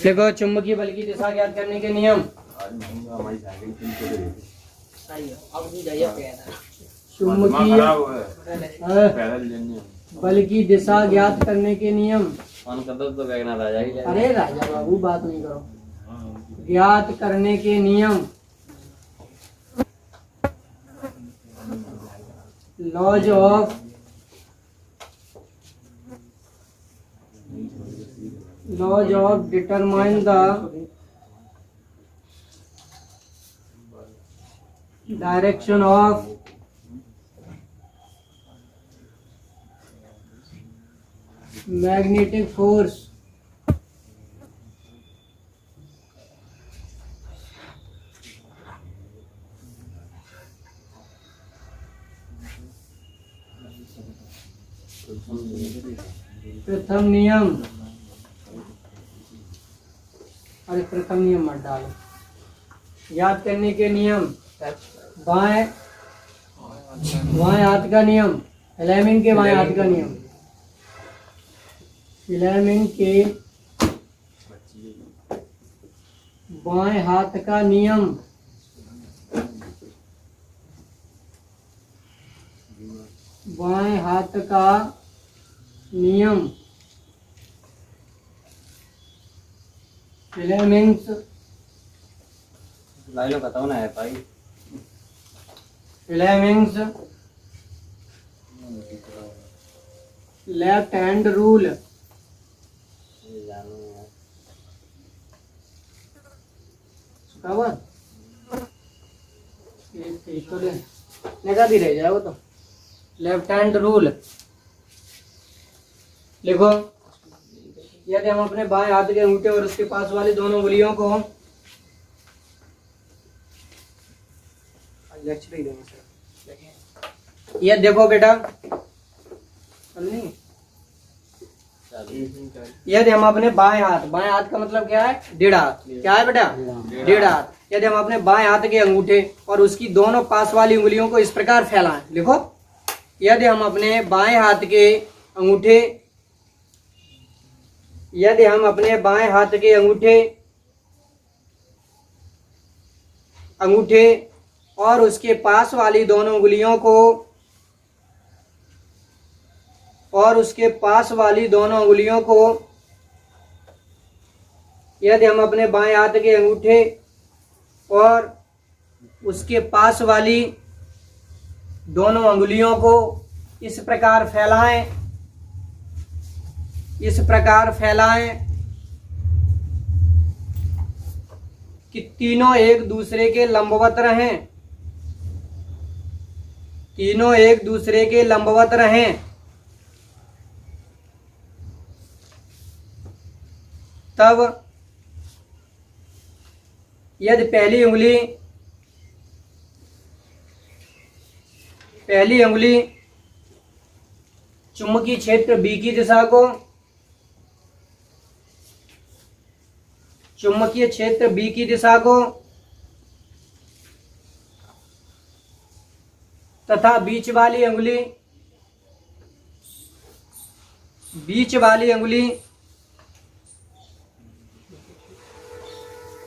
देखो चुंबकीय बल की दिशा ज्ञात करने के नियम। चुंबकीय बल की दिशा ज्ञात करने के नियम। अरे राजा बाबू बात नहीं करो। ज्ञात करने के नियम। Laws of determine the direction of magnetic force. प्रथम नियम। अरे प्रथम नियम मत डालो। याद करने के नियम। बाएं हाथ का नियम। फ्लेमिंग के बाएं हाथ का नियम। फ्लेमिंग के बाएं हाथ का नियम। बाएं हाथ का नियम। फ्लेमिंग्स लाइलो बताओ ना है भाई। Fleming's left hand rule. निकाल दी रह जाए वो तो। लेफ्ट हैंड रूल लिखो। यदि हम अपने बाएं हाथ के अंगूठे और उसके पास वाली दोनों उंगलियों को ये देखो बेटा, यदि हम अपने बाएं हाथ का मतलब क्या है? डेढ़ हाथ। क्या है बेटा? डेढ़ हाथ। यदि हम अपने बाएं हाथ के अंगूठे और उसकी दोनों पास वाली उंगलियों को इस प्रकार फैलाएं। लिखो, यदि हम अपने बाएं हाथ के अंगूठे और उसके पास वाली दोनों उंगलियों को यदि हम अपने बाएं हाथ के अंगूठे और उसके पास वाली दोनों उंगलियों को इस प्रकार फैलाएं कि तीनों एक दूसरे के लंबवत रहें। तब यदि पहली उंगली चुंबकीय क्षेत्र B की दिशा को तथा बीच वाली उंगली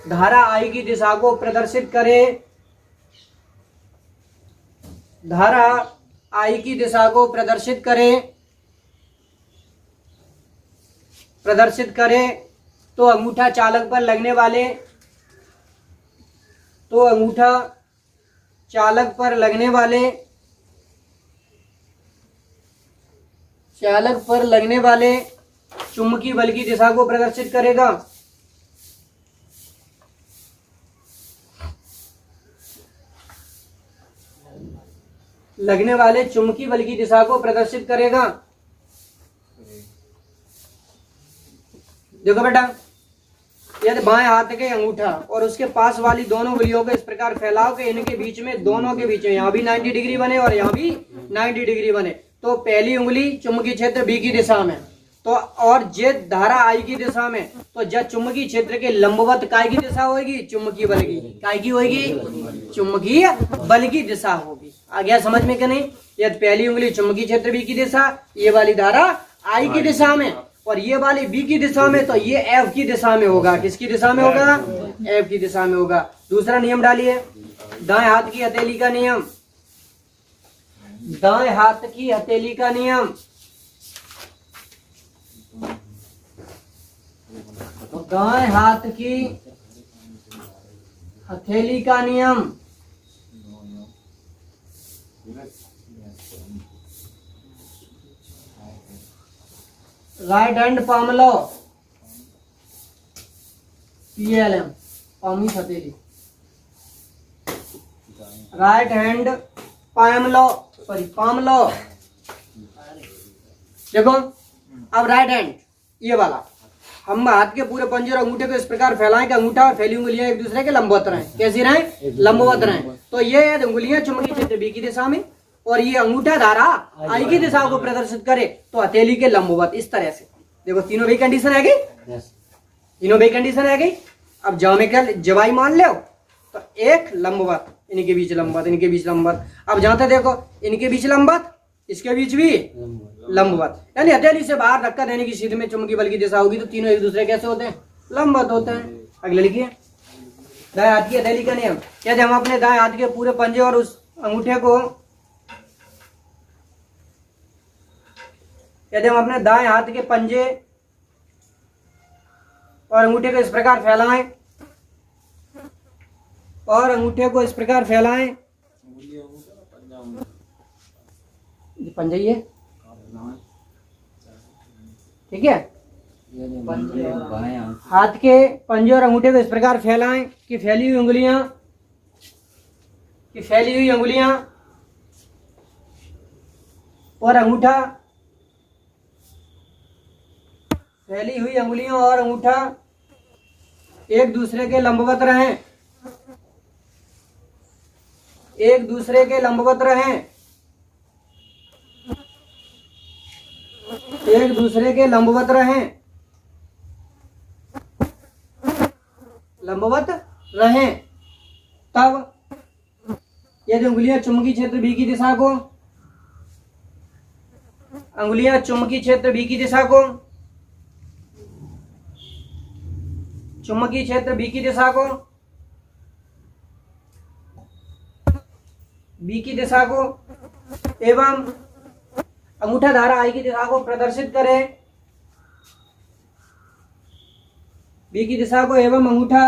धारा I की दिशा को प्रदर्शित करे तो अंगूठा चालक पर लगने वाले चुंबकीय बल की दिशा को प्रदर्शित करेगा। लगने वाले चुंबकीय बल की दिशा को प्रदर्शित करेगा। देखो बेटा, यदि बाएं हाथ के अंगूठा और उसके पास वाली दोनों उंगलियों को इस प्रकार फैलाओ कि इनके बीच में, दोनों के बीच में यहाँ भी 90 डिग्री बने और यहाँ भी 90 डिग्री बने, तो पहली उंगली चुंबकीय क्षेत्र B की दिशा में तो और जे धारा I की दिशा में, तो जब चुंबकीय क्षेत्र के लंबवत काय की दिशा होगी? चुंबकीय बल की। काय की होगी? चुंबकीय बल की दिशा होगी। आ गया समझ में कि नहीं? यदि पहली उंगली चुंबकीय क्षेत्र B की दिशा, ये वाली धारा I की दिशा में, और ये वाली बी की दिशा में, तो ये एफ की दिशा में होगा। किसकी दिशा में होगा? एफ की दिशा में होगा। दूसरा नियम डालिए, दाएं हाथ की हथेली का नियम। दाएं हाथ की हथेली का नियम, दाएं हाथ की हथेली का नियम। राइट हैंड पाम लो, PLM, पामी हथेली। राइट हैंड पाम लो, सॉरी पाम लो। देखो अब राइट हैंड ये वाला, हम हाथ के पूरे पंजे और अंगूठे को इस प्रकार फैलाएं कि अंगूठा और फैली उंगलियां एक दूसरे के लंबवत रहें। कैसी रहें? लंबवत रहें। तो ये उंगलियां चुंबकीय क्षेत्र बी की दिशा में और ये अंगूठा धारा आई की दिशा को प्रदर्शित करे, तो हथेली के लंबवत। इस तरह से देखो, तीनों भी कंडीशन है गई, तीनों भी कंडीशन है गई। अब ज्योमेट्रिकल जवाई मान लो, तो एक लंबवत, इनके बीच लंबवत, इनके बीच लंबवत। अब जहां तक देखो, इनके बीच लंबवत, इसके बीच भी लंबवत, यानी हथेली से बाहर धक्का देने की सीध में चुंबकीय बल की दिशा होगी, तो तीनों एक दूसरे कैसे होते हैं? लंबवत होते हैं। अगले लिखिए, दाएं हाथ की हथेली का नियम। यदि हम अपने दाएं हाथ के पूरे पंजे और उस अंगूठे को, यदि हम अपने दाएं हाथ के पंजे और अंगूठे को इस प्रकार फैलाएं, और अंगूठे को इस प्रकार फैलाएं, पंजा ही है, ठीक है। हाथ के पंजे और अंगूठे को इस प्रकार फैलाएं कि फैली हुई अंगुलियां और अंगूठा, फैली हुई अंगुलियां और अंगूठा एक दूसरे के लंबवत रहें, एक दूसरे के लंबवत रहें, एक दूसरे के लंबवत रहें, लंबवत रहें। तब यदि उंगलियां चुंबकीय क्षेत्र बी की दिशा को, अंगुलियां चुंबकीय क्षेत्र बी की दिशा को, चुंबकीय क्षेत्र बी की दिशा को, बी की दिशा को एवं अंगूठा धारा आई की दिशा को प्रदर्शित करें, बी की दिशा को एवं अंगूठा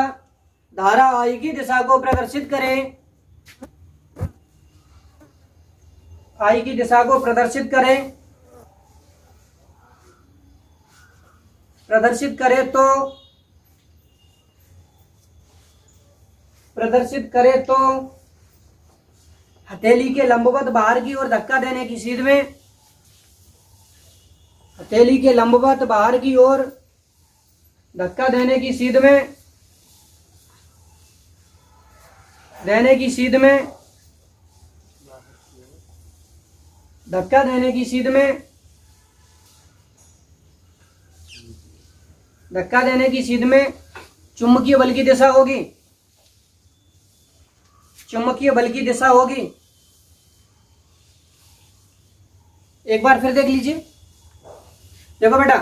धारा आई की दिशा को प्रदर्शित करें, आई की दिशा को प्रदर्शित करें, प्रदर्शित करे तो हथेली के लंबवत बाहर की ओर धक्का देने की सीध में, हथेली के लंबवत बाहर की ओर धक्का देने की सीध में, देने की सीध में, धक्का देने की सीध में, धक्का देने की सीध में चुंबकीय बल की दिशा होगी, चुंबकीय बल की दिशा होगी। एक बार फिर देख लीजिए, देखो बेटा,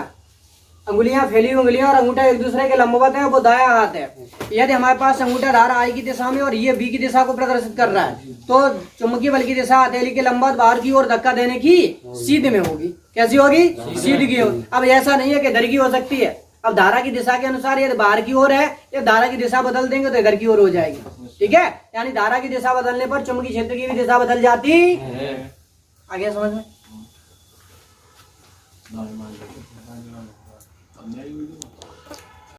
अंगुलियां फैली हुई अंगुलियां और अंगूठा एक दूसरे के लंबवत है, वो दायां हाथ है। यदि हमारे पास अंगूठा धारा आई की दिशा में और ये बी की दिशा को प्रदर्शित कर रहा है, तो चुंबकीय बल की दिशा हथेली के लंबवत बाहर की ओर धक्का देने की सीध में होगी। कैसी होगी? सीध की होगी। अब ऐसा नहीं है कि इधर की हो सकती है। अब धारा की दिशा के अनुसार यदि बाहर की ओर है, या धारा की दिशा बदल देंगे तो इधर की ओर हो जाएगी, ठीक है। यानी धारा की दिशा बदलने पर चुंबकीय क्षेत्र की भी दिशा बदल जाती है। आगे समझ में?